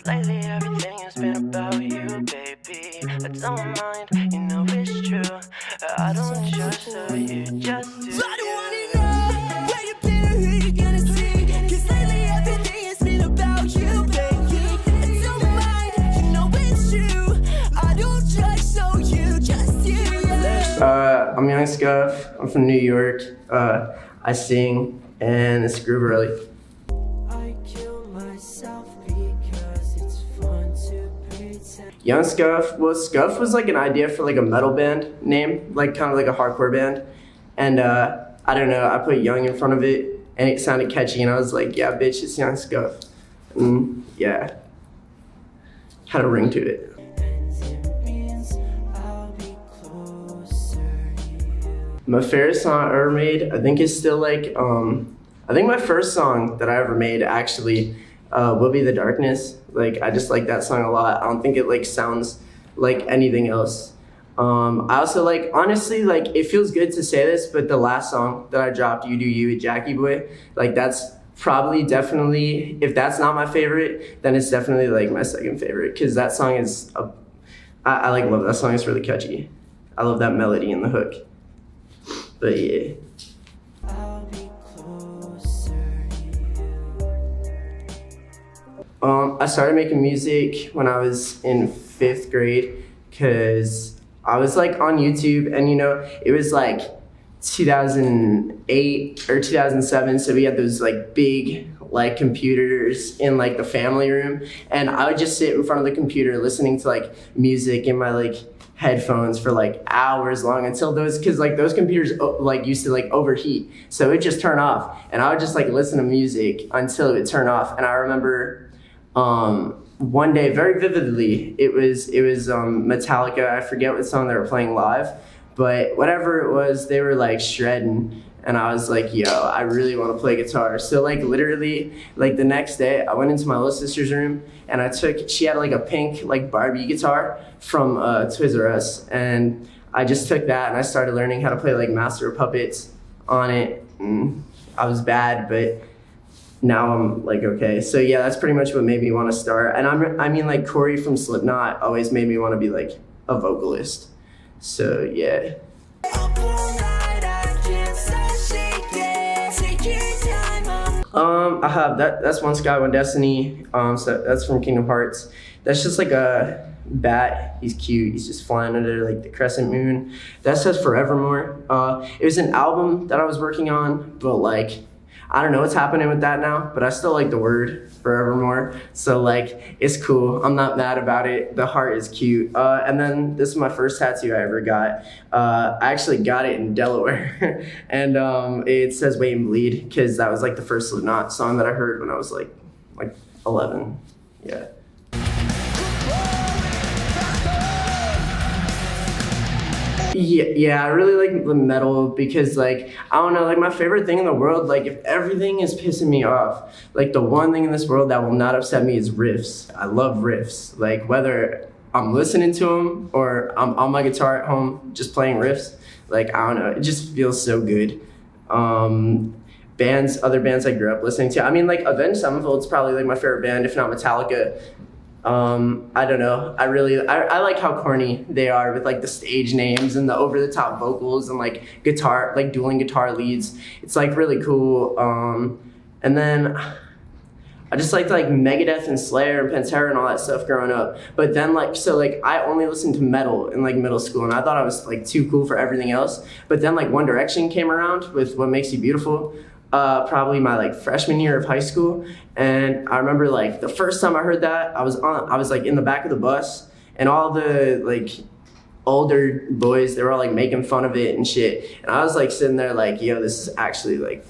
lately everything has been about you, baby. I don't mind, you know it's true. I don't judge, so you just do. I don't wanna know where you've been or who you're gonna see, 'cause lately everything has been about you, baby. I don't mind, you know it's true. I don't judge, so you just do. I'm Yung Scuff. I'm from New York. I sing, and it's Grooverelly. I kill myself because it's fun to pretend. Yung Scuff. Well, Scuff was like an idea for like a metal band name, like kind of like a hardcore band. And I don't know, I put Young in front of it, and it sounded catchy, and I was like, yeah, bitch, it's Yung Scuff. Yeah, had a ring to it. My favorite song I ever made, I think is still like, I think my first song that I ever made actually will be The Darkness. Like, I just like that song a lot. I don't think it like sounds like anything else. I also like, honestly, like it feels good to say this, but the last song that I dropped, You Do You with Jakkyboí, like that's probably definitely, if that's not my favorite, then it's definitely like my second favorite, because that song is, I like love that song, it's really catchy. I love that melody and the hook. But yeah. I started making music when I was in 5th grade, because I was like on YouTube, and you know, it was like 2008 or 2007, so we had those like big like computers in like the family room, and I would just sit in front of the computer listening to like music in my like headphones for like hours long, until those, because like those computers like used to like overheat, so it would just turn off, and I would just like listen to music until it would turn off. And I remember one day very vividly, it was Metallica. I forget what song they were playing live, but whatever it was, they were like shredding, and I was like, yo, I really want to play guitar. So like literally like the next day I went into my little sister's room, and she had like a pink like Barbie guitar from Toys R Us, and I just took that and I started learning how to play like Master of Puppets on it. I was bad, but now I'm like okay. So yeah, that's pretty much what made me want to start. And I mean like Corey from Slipknot always made me want to be like a vocalist. So yeah. I have that's One Sky, One Destiny. So that's from Kingdom Hearts. That's just like a bat. He's cute. He's just flying under like the crescent moon. That says Forevermore. It was an album that I was working on, but like I don't know what's happening with that now, but I still like the word Forevermore. So like, it's cool. I'm not mad about it. The heart is cute. And then this is my first tattoo I ever got. I actually got it in Delaware. And it says Wait and Bleed, because that was like the first Slipknot song that I heard when I was like 11. Yeah. Yeah, I really like the metal, because like, I don't know, like my favorite thing in the world, like if everything is pissing me off, like the one thing in this world that will not upset me is riffs. I love riffs. Like whether I'm listening to them or I'm on my guitar at home just playing riffs, like I don't know, it just feels so good. Other bands I grew up listening to, I mean like Avenged Sevenfold's probably like my favorite band, if not Metallica. I don't know. I like how corny they are with like the stage names and the over the top vocals and like guitar, like dueling guitar leads. It's like really cool. And then I just liked like Megadeth and Slayer and Pantera and all that stuff growing up. But then like, so like I only listened to metal in like middle school, and I thought I was like too cool for everything else. But then like One Direction came around with What Makes You Beautiful. Probably my like freshman year of high school, and I remember like the first time I heard that, I was like in the back of the bus, and all the like older boys, they were all like making fun of it and shit, and I was like sitting there like, yo, this is actually like,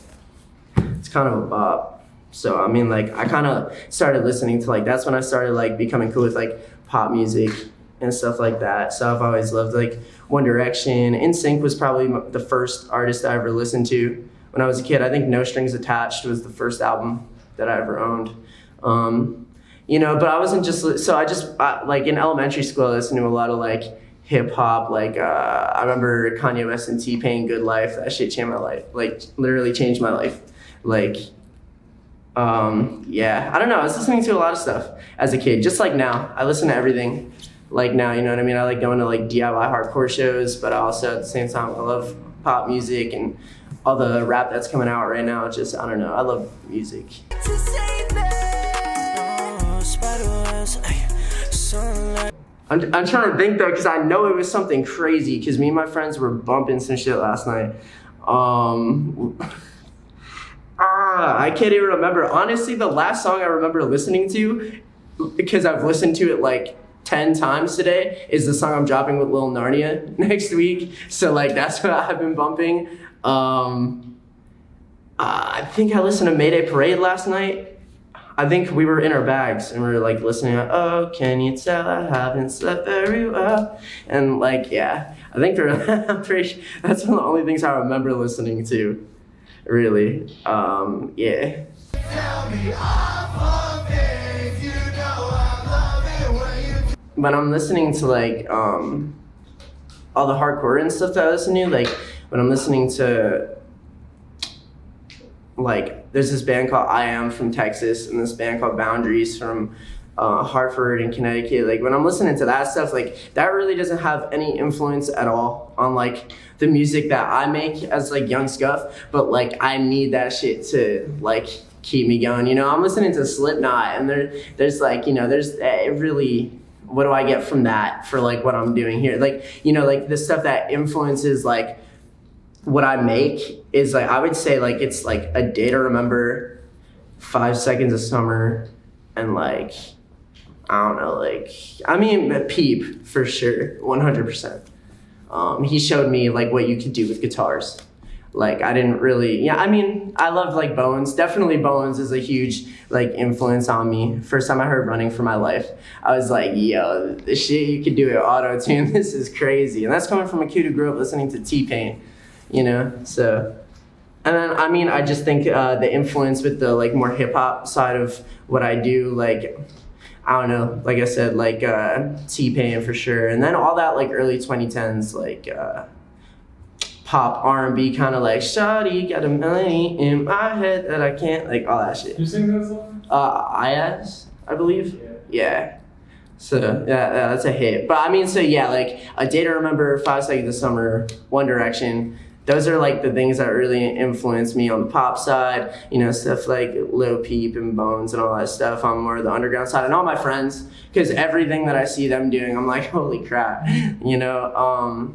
it's kind of a bop. So I mean like I kind of started listening to like, that's when I started like becoming cool with like pop music and stuff like that. So I've always loved like One Direction. NSYNC was probably the first artist I ever listened to when I was a kid. I think No Strings Attached was the first album that I ever owned. You know, but I wasn't just, so like in elementary school, I listened to a lot of like hip hop. Like I remember Kanye West and T-Pain, Good Life. That shit changed my life, like literally changed my life. Like Yeah, I don't know. I was listening to a lot of stuff as a kid, just like now. I listen to everything like now, you know what I mean? I like going to like DIY hardcore shows, but also at the same time, I love pop music and all the rap that's coming out right now. Just, I don't know. I love music. I'm trying to think though, because I know it was something crazy, because me and my friends were bumping some shit last night. I can't even remember. Honestly, the last song I remember listening to, because I've listened to it like 10 times today, is the song I'm dropping with Lil Narnia next week. So like that's what I've been bumping. I think I listened to Mayday Parade last night. I think we were in our bags and we were like listening to, oh, can you tell I haven't slept very well? And like, yeah, I think I'm pretty sure that's one of the only things I remember listening to, really. Yeah. But I'm listening to like all the hardcore and stuff that I listen to. Like when I'm listening to, like, there's this band called I Am from Texas and this band called Boundaries from Hartford and Connecticut. Like when I'm listening to that stuff, like that really doesn't have any influence at all on like the music that I make as like Yung Scuff. But like I need that shit to like keep me going. You know, I'm listening to Slipknot and there's like, you know, there's really, what do I get from that for like what I'm doing here? Like, you know, like the stuff that influences like what I make is like, I would say like it's like A Day to Remember, 5 Seconds of Summer, and like, I don't know, like, I mean, Peep for sure, 100%. He showed me like what you could do with guitars. Like I didn't really, yeah, I mean, I loved like Bones. Definitely Bones is a huge like influence on me. First time I heard Running for My Life, I was like, yo, this shit you could do it auto-tune, this is crazy. And that's coming from a kid who grew up listening to T-Pain, you know, so. And then, I mean, I just think the influence with the like more hip hop side of what I do, like, I don't know, like I said, like T-Pain for sure. And then all that like early 2010s, like pop R&B kind of like, shawty got a melody in my head that I can't, like all that shit. You sing that song? I believe. Yeah. So yeah, that's a hit. But I mean, so yeah, like A Day to Remember, 5 Seconds of Summer, One Direction. Those are like the things that really influence me on the pop side, you know, stuff like Lil Peep and Bones and all that stuff on more of the underground side, and all my friends, because everything that I see them doing, I'm like, holy crap, you know.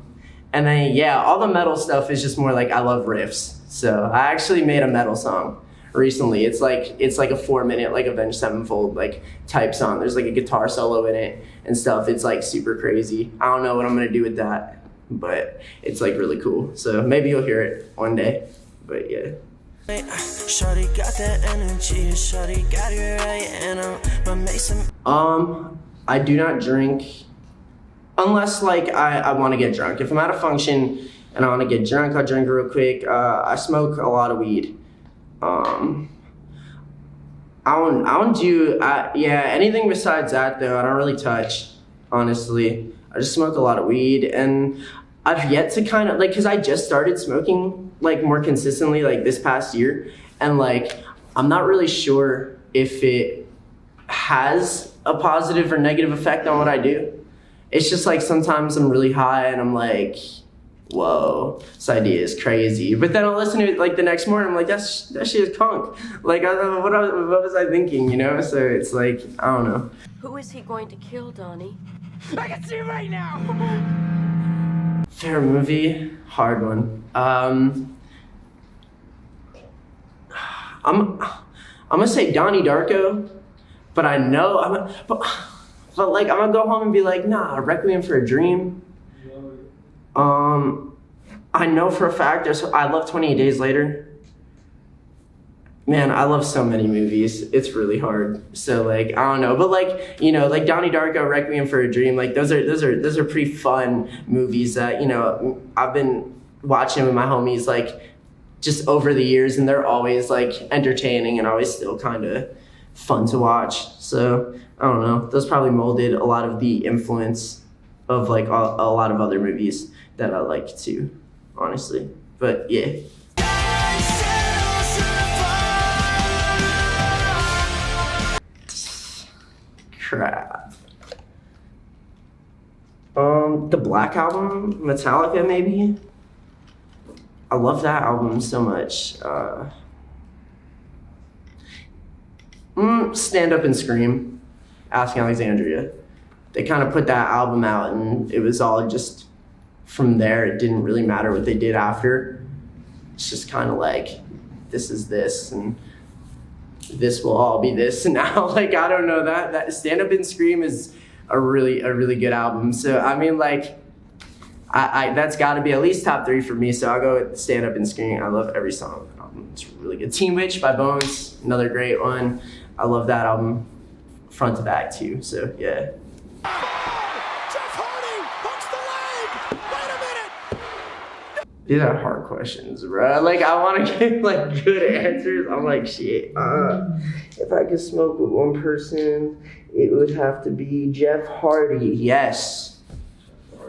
And then yeah, all the metal stuff is just more like I love riffs. So I actually made a metal song recently. It's like a 4-minute like Avenged Sevenfold like type song. There's like a guitar solo in it and stuff. It's like super crazy. I don't know what I'm gonna do with that, but it's like really cool. So maybe you'll hear it one day. But yeah. Shorty got that energy, shorty got it right, and I'm Mason. I do not drink unless like I want to get drunk. If I'm at a function and I want to get drunk, I'll drink real quick. I smoke a lot of weed. I don't do anything besides that though. I don't really touch, honestly. I just smoke a lot of weed, and I've yet to kind of like, because I just started smoking like more consistently like this past year, and like I'm not really sure if it has a positive or negative effect on what I do. It's just like sometimes I'm really high and I'm like, whoa, this idea is crazy. But then I'll listen to it like the next morning, I'm like, that shit is punk. Like, what was I thinking, you know? So it's like, I don't know. Who is he going to kill, Donnie? I can see right now. Favorite movie? Hard one. I'm gonna say Donnie Darko, but I know but like I'm gonna go home and be like, nah, Requiem for a Dream. I know for a fact I love 28 Days Later. Man, I love so many movies. It's really hard. So like, I don't know, but like, you know, like Donnie Darko, Requiem for a Dream, like those are pretty fun movies that, you know, I've been watching with my homies like just over the years, and they're always like entertaining and always still kind of fun to watch. So I don't know, those probably molded a lot of the influence of like a lot of other movies that I like too, honestly. But yeah. Crap. The Black Album, Metallica maybe? I love that album so much. Stand Up and Scream, Asking Alexandria. They kind of put that album out and it was all just from there. It didn't really matter what they did after. It's just kind of like, this is this and this will all be this. And now, like, I don't know, that Stand Up and Scream is a really good album. So, I mean, like, I that's got to be at least top 3 for me. So I'll go with Stand Up and Scream. I love every song on the album. It's really good. Teen Witch by Bones, another great one. I love that album front to back too. So yeah. These are hard questions, bro. Like, I want to get like good answers. I'm like, shit. If I could smoke with one person, it would have to be Jeff Hardy. Yes,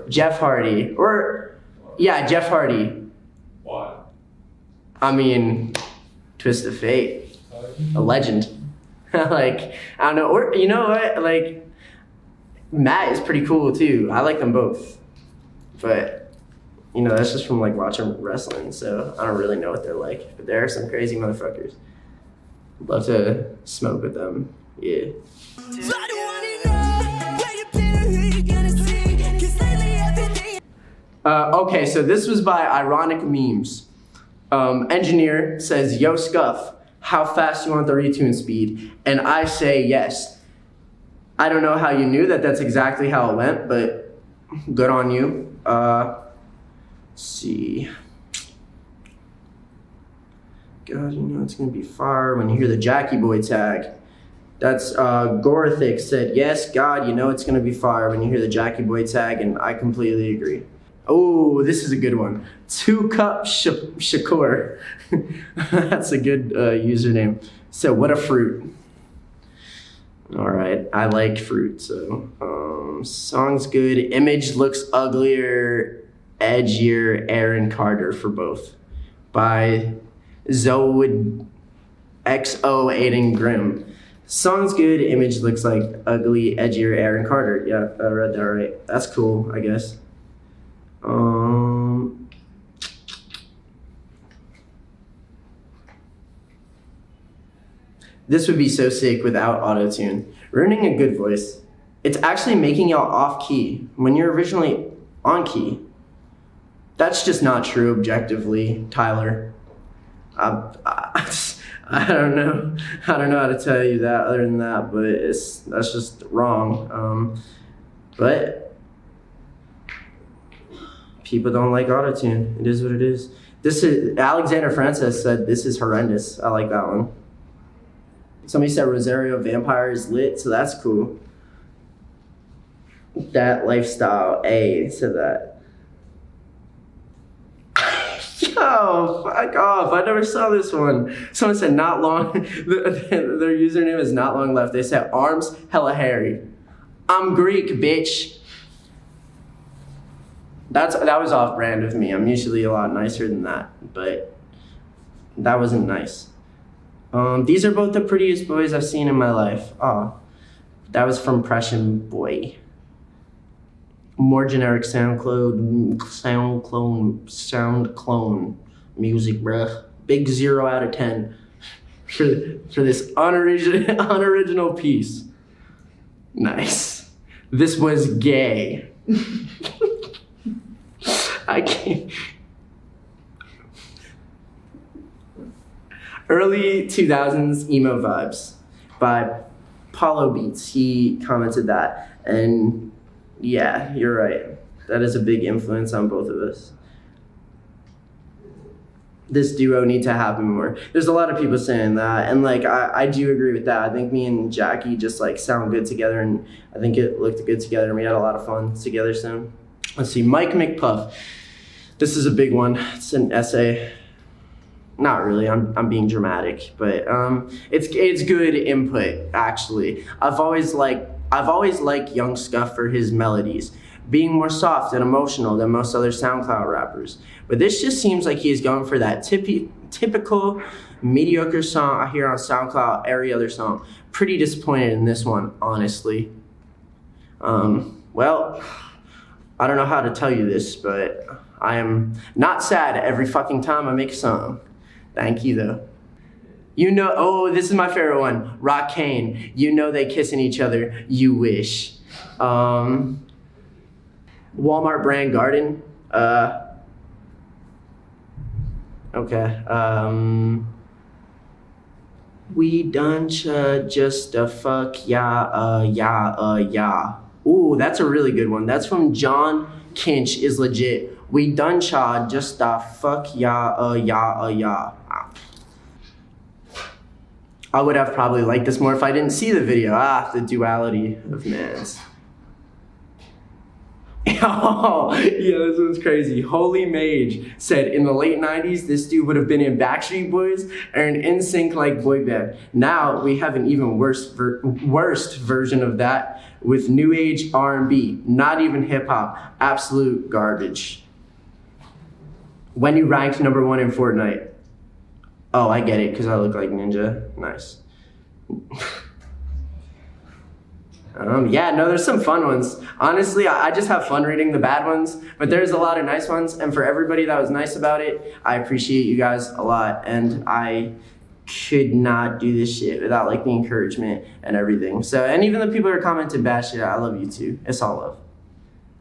Jeff Hardy. Or, yeah, Jeff Hardy. Why? I mean, Twist of Fate, a legend. Like, I don't know. Or you know what? Like, Matt is pretty cool too. I like them both, but you know, that's just from like watching wrestling, so I don't really know what they're like. But there are some crazy motherfuckers. Love to smoke with them. Yeah. Okay, so this was by Ironic Memes. Engineer says, "Yo, Scuff, how fast you want the retune speed?" And I say yes. I don't know how you knew that that's exactly how it went, but good on you. Let's see. God, you know it's gonna be fire when you hear the Jakkyboí tag. That's Gorothic said, "Yes, God, you know it's gonna be fire when you hear the Jakkyboí tag," and I completely agree. Oh, this is a good one. 2 Cup Shakur. That's a good username. So, what a fruit. All right, I like fruit, so song's good. Image looks uglier, edgier, Aaron Carter for both. By Zowood XO Aiden Grimm. Song's good, image looks like ugly, edgier, Aaron Carter. Yeah, I read that right. That's cool, I guess. This would be so sick without auto-tune. Ruining a good voice. It's actually making y'all off-key when you're originally on-key. That's just not true objectively, Tyler. I don't know. I don't know how to tell you that other than that, but that's just wrong. But people don't like autotune. It is what it is. This is Alexander Francis said this is horrendous. I like that one. Somebody said Rosario Vampire is lit, so that's cool. That lifestyle, A said that. Yo, fuck off. I never saw this one. Someone said not long, their username is not long left. They said arms hella hairy. I'm Greek, bitch. That was off brand of me. I'm usually a lot nicer than that, but that wasn't nice. These are both the prettiest boys I've seen in my life. Oh, that was from Prussian Boy. More generic sound clone music, bruh. Big 0 out of 10 for this unoriginal piece. Nice. This was gay. I can't. Early 2000s emo vibes by Paulo Beats. He commented that, and yeah, you're right. That is a big influence on both of us. This duo need to happen more. There's a lot of people saying that, and like I do agree with that. I think me and Jackie just like sound good together, and I think it looked good together, and we had a lot of fun together soon. Let's see, Mike McPuff. This is a big one. It's an essay. Not really, I'm being dramatic, but it's good input actually. I've always liked Yung Scuff for his melodies, being more soft and emotional than most other SoundCloud rappers. But this just seems like he's going for that typical mediocre song I hear on SoundCloud, every other song. Pretty disappointed in this one, honestly. Well, I don't know how to tell you this, but I am not sad every fucking time I make a song. Thank you, though. You know, oh, this is my favorite one. Rock Kane. You know they kissing each other. You wish. Walmart brand garden. Okay. We done just a fuck yeah. Ooh, that's a really good one. That's from John Kinch is legit. We done just a fuck yeah. I would have probably liked this more if I didn't see the video. The duality of mans. Oh, yeah, this one's crazy. Holy Mage said, in the late 90s, this dude would have been in Backstreet Boys or an NSYNC like boy band. Now we have an even worst version of that with new age R&B, not even hip hop, absolute garbage. When you ranked #1 in Fortnite. Oh, I get it, because I look like Ninja. Nice. Yeah, no, there's some fun ones. Honestly, I just have fun reading the bad ones, but there's a lot of nice ones, and for everybody that was nice about it, I appreciate you guys a lot, and I could not do this shit without like the encouragement and everything. So, and even the people who are commenting bad shit, I love you too. It's all love.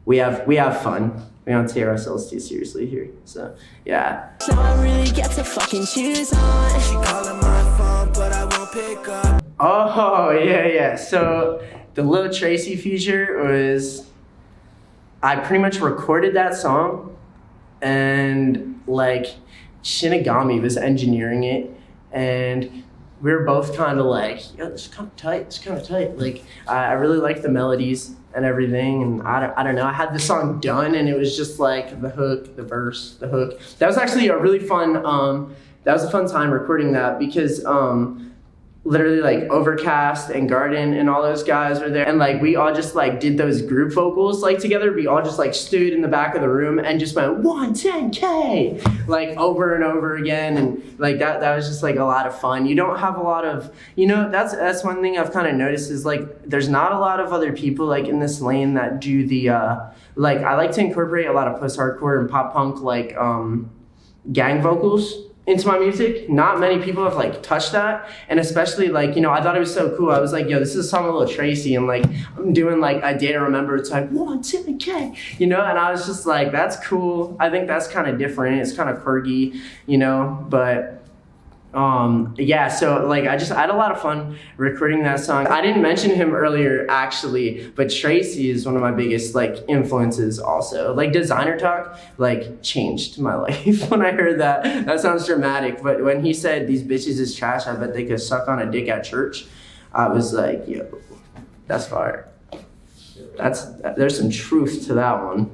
We have fun. We don't take ourselves too seriously here. So, yeah. So I really get to fucking choose on. She calling my phone, but I won't pick up. Oh, yeah. So the Lil Tracy feature was, I pretty much recorded that song and like Shinigami was engineering it, and we were both kind of like, yo, it's kind of tight. Like, I really liked the melodies and everything, and I don't know, I had the song done, and it was just like the hook, the verse, the hook. That was actually a really fun, that was a fun time recording that, because literally like Overcast and Garden and all those guys were there, and like we all just like did those group vocals like together. We all just like stood in the back of the room and just went 110K like over and over again, and like that was just like a lot of fun. You don't have a lot of, you know, that's one thing I've kind of noticed is like there's not a lot of other people like in this lane that do the like, I like to incorporate a lot of post-hardcore and pop punk like gang vocals into my music. Not many people have like touched that, and especially like, you know, I thought it was so cool. I was like, yo, this is a song of Lil Tracy, and like I'm doing like I Day to Remember, it's like 110K, you know, and I was just like, that's cool. I think that's kind of different. It's kind of quirky, you know, but yeah, so like I had a lot of fun recording that song. I didn't mention him earlier actually, but Tracy is one of my biggest like influences also. Like Designer Talk like changed my life when I heard that. That sounds dramatic, but when he said these bitches is trash, I bet they could suck on a dick at church, I was like, yo, that's fire. There's some truth to that one,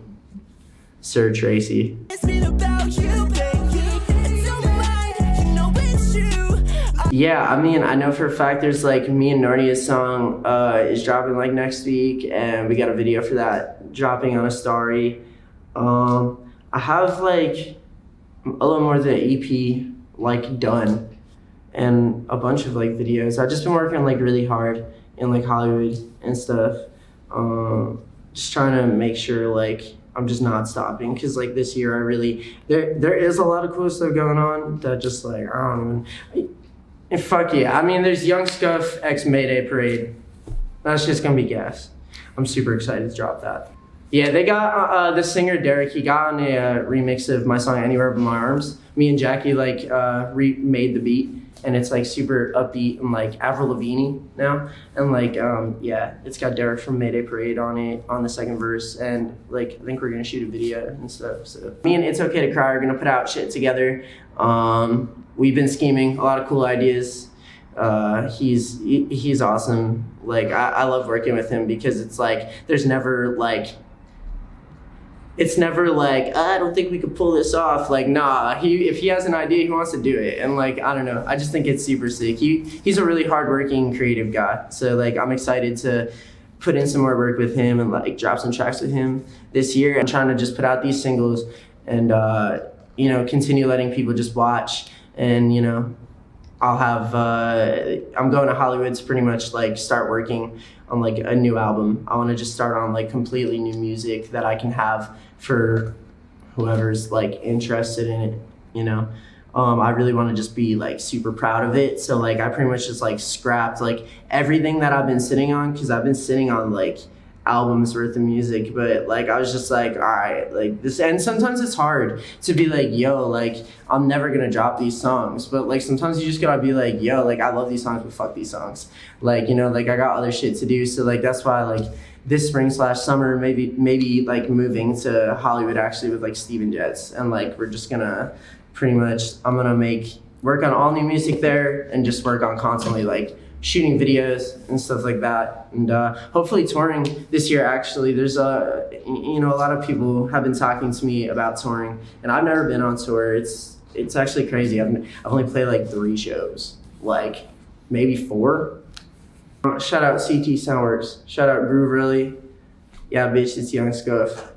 Sir Tracy. It's been about you, baby. Yeah, I mean, I know for a fact there's like me and Narnia's song is dropping like next week, and we got a video for that dropping on Astari. I have like a little more than an EP like done, and a bunch of like videos. I've just been working like really hard in like Hollywood and stuff. Just trying to make sure like I'm just not stopping, because like this year I really, there is a lot of cool stuff going on that just like, I don't even, and fuck yeah. I mean, there's Yung Scuff x Mayday Parade. That's just gonna be gas. I'm super excited to drop that. Yeah, they got the singer Derek, he got on a remix of my song Anywhere But My Arms. Me and Jackie like remade the beat, and it's like super upbeat and like Avril Lavigne now. And like, yeah, it's got Derek from Mayday Parade on it, on the second verse, and like I think we're gonna shoot a video and stuff. So me and It's Okay to Cry are gonna put out shit together. We've been scheming a lot of cool ideas. He's awesome. Like I love working with him, because it's like there's never like, it's never like, I don't think we could pull this off. Like, nah, if he has an idea, he wants to do it. And like, I don't know, I just think it's super sick. He's a really hardworking, creative guy. So like, I'm excited to put in some more work with him and like drop some tracks with him this year. I'm trying to just put out these singles and, you know, continue letting people just watch and you know, I'll have I'm going to Hollywood to pretty much like start working on like a new album. I want to just start on like completely new music that I can have for whoever's like interested in it, you know. I really want to just be like super proud of it. So like I pretty much just like scrapped like everything that I've been sitting on, because I've been sitting on like albums worth of music, but like I was just like, all right, like this. And sometimes it's hard to be like, yo, like I'm never gonna drop these songs, but like sometimes you just gotta be like, yo, like I love these songs, but fuck these songs, like, you know, like I got other shit to do. So like that's why like this spring/summer maybe like moving to Hollywood actually with like Steven Jets, and like we're just gonna pretty much, I'm gonna work on all new music there and just work on constantly like shooting videos and stuff like that, and hopefully touring this year. Actually, there's you know, a lot of people have been talking to me about touring, and I've never been on tour. It's actually crazy. I've only played like 3 shows, like maybe 4. Shout out CT Soundworks. Shout out Grooverelly. Yeah, bitch, it's Yung Scuff.